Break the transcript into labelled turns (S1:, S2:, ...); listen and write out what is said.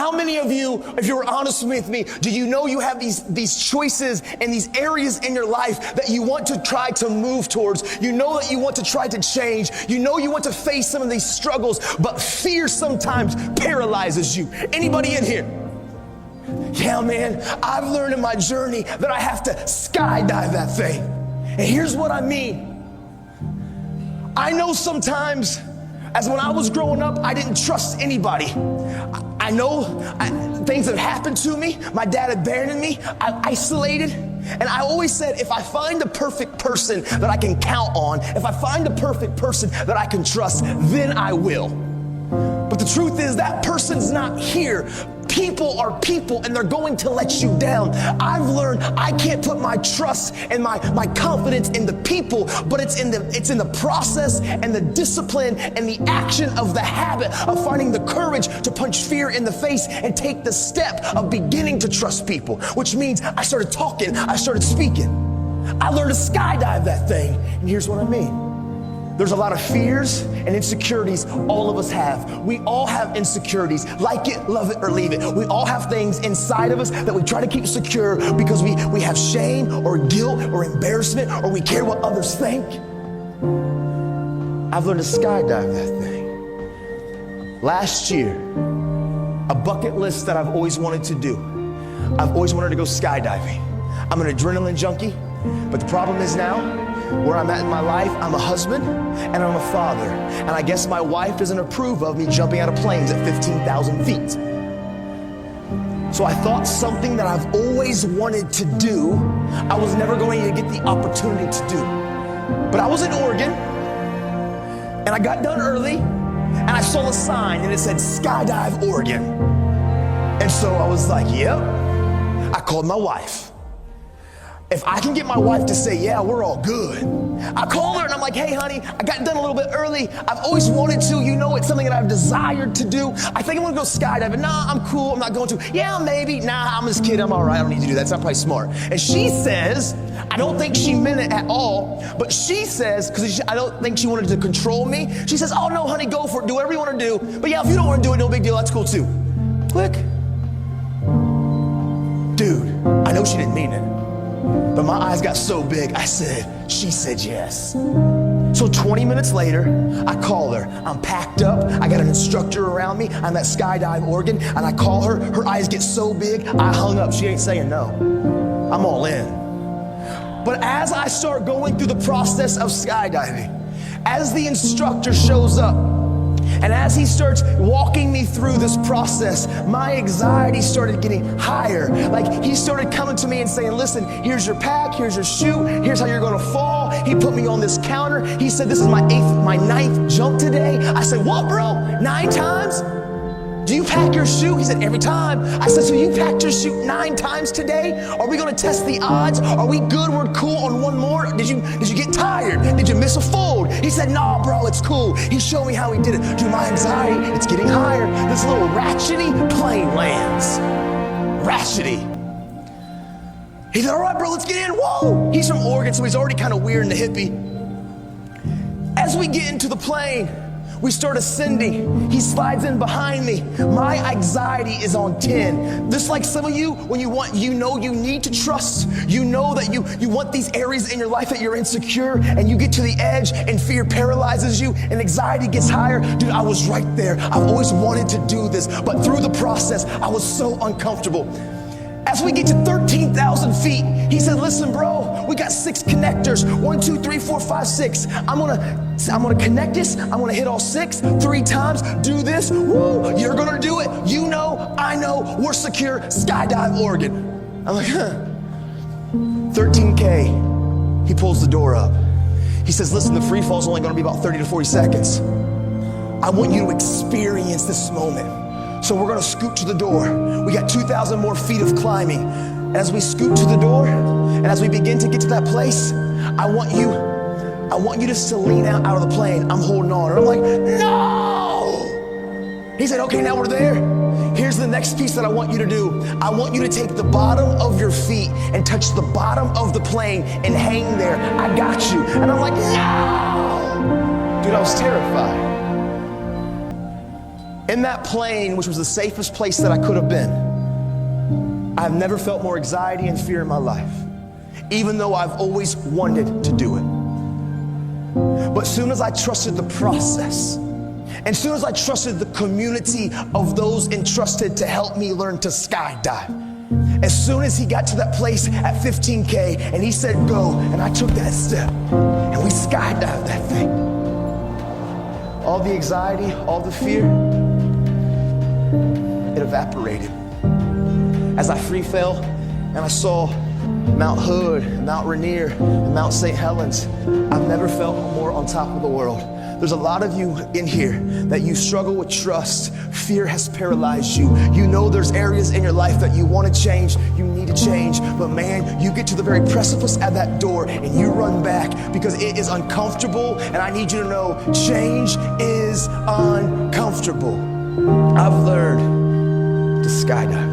S1: How many of you, if you were honest with me, do you know you have these choices and these areas in your life that you want to try to move towards? You know that you want to try to change. You know you want to face some of these struggles, but fear sometimes paralyzes you. Anybody in here? Yeah, man, I've learned in my journey that I have to skydive that thing. And here's what I mean. I know sometimes, as when I was growing up, I didn't trust anybody. I know things have happened to me. My dad abandoned me. I isolated. And I always said, if I find the perfect person that I can count on, if I find the perfect person that I can trust, then I will. But the truth is that person's not here. People are people, and they're going to let you down. I've learned I can't put my trust and my confidence in the people, but it's in the process and the discipline and the action of the habit of finding the courage to punch fear in the face and take the step of beginning to trust people, which means I started talking, I started speaking. I learned to skydive that thing, and here's what I mean. There's a lot of fears and insecurities all of us have. We all have insecurities. Like it, love it, or leave it. We all have things inside of us that we try to keep secure because we have shame or guilt or embarrassment, or we care what others think. I've learned to skydive that thing. Last year, a bucket list that I've always wanted to do. I've always wanted to go skydiving. I'm an adrenaline junkie, but the problem is now, where I'm at in my life, I'm a husband and I'm a father. And I guess my wife doesn't approve of me jumping out of planes at 15,000 feet. So I thought something that I've always wanted to do, I was never going to get the opportunity to do. But I was in Oregon and I got done early and I saw a sign and it said Skydive Oregon. And so I was like, yep. I called my wife. If I can get my wife to say, yeah, we're all good. I call her and I'm like, hey, honey, I got done a little bit early. I've always wanted to. You know, it's something that I've desired to do. I think I'm going to go skydiving. Nah, I'm cool. I'm not going to. Yeah, maybe. Nah, I'm just kidding. I'm all right. I don't need to do that. It's not probably smart. And she says, I don't think she meant it at all, but she says, because I don't think she wanted to control me. She says, oh, no, honey, go for it. Do whatever you want to do. But yeah, if you don't want to do it, no big deal. That's cool, too. Click. Dude, I know she didn't mean it. But my eyes got so big, she said yes. So 20 minutes later, I call her. I'm packed up, I got an instructor around me, I'm at Skydive Oregon, and I call her, her eyes get so big, I hung up, she ain't saying no. I'm all in. But as I start going through the process of skydiving, as the instructor shows up, and as he starts walking me through this process, my anxiety started getting higher. Like he started coming to me and saying, listen, here's your pack, here's your shoe, here's how you're gonna fall. He put me on this counter. He said, this is my ninth jump today. I said, what, bro? 9 times? Do you pack your shoe? He said, every time. I said, so you packed your shoe 9 times today? Are we gonna test the odds? Are we good? We're cool on one more? Did you get tired? Did you miss a fold? He said, nah, bro, it's cool. He showed me how he did it. Dude, my anxiety, it's getting higher. This little ratchety plane lands. Ratchety. He said, all right, bro, let's get in. Whoa! He's from Oregon, so he's already kind of weird and a hippie. As we get into the plane, we start ascending. He slides in behind me. My anxiety is on 10. Just like some of you, when you know you need to trust, you know that you want these areas in your life that you're insecure, and you get to the edge and fear paralyzes you and anxiety gets higher. Dude, I was right there. I've always wanted to do this, but through the process, I was so uncomfortable. As we get to 13,000 feet, he said, listen, bro, we got 6 connectors. 1, 2, 3, 4, 5, 6. I'm gonna connect this. I'm gonna hit all 6 3 times. Do this. Woo, you're gonna do it. You know, I know, we're secure. Skydive Oregon. I'm like, 13K. He pulls the door up. He says, listen, the free fall is only gonna be about 30 to 40 seconds. I want you to experience this moment. So we're gonna scoot to the door. We got 2,000 more feet of climbing. And as we scoot to the door, and as we begin to get to that place, I want you just to lean out of the plane. I'm holding on. And I'm like, no! He said, okay, now we're there. Here's the next piece that I want you to do. I want you to take the bottom of your feet and touch the bottom of the plane and hang there. I got you. And I'm like, no! Dude, I was terrified. In that plane, which was the safest place that I could have been, I've never felt more anxiety and fear in my life, even though I've always wanted to do it. But soon as I trusted the process, and soon as I trusted the community of those entrusted to help me learn to skydive, as soon as he got to that place at 15K and he said go, and I took that step, and we skydived that thing, all the anxiety, all the fear, it evaporated. As I free fell and I saw Mount Hood, Mount Rainier, and Mount St. Helens, I've never felt more on top of the world. There's a lot of you in here that you struggle with trust. Fear has paralyzed you. You know there's areas in your life that you want to change, you need to change, but man, you get to the very precipice at that door and you run back because it is uncomfortable, and I need you to know change is uncomfortable. I've learned to skydive.